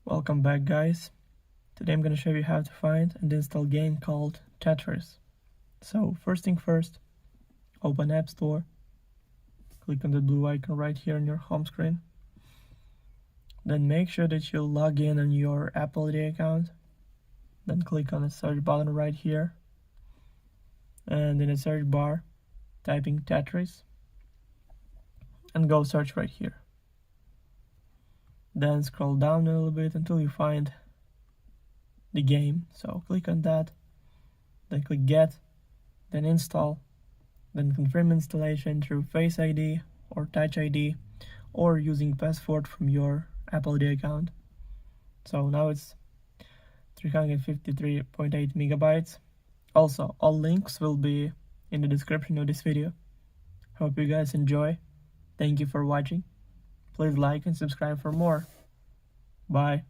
Welcome back, guys. Today I'm gonna show you how to find and install a game called Tetris. So first thing first, open App Store, click on the blue icon right here on your home screen. Then make sure that you log in on your Apple ID account. Then click on the search button right here. And in the search bar, typing Tetris and go search right here. Then scroll down a little bit until you find the game. So click on that, then click Get, then Install, then confirm installation through Face ID or Touch ID or using password from your Apple ID account. So now it's 353.8 megabytes. Also, all links will be in the description of this video. Hope you guys enjoy. Thank you for watching. Please like and subscribe for more. Bye.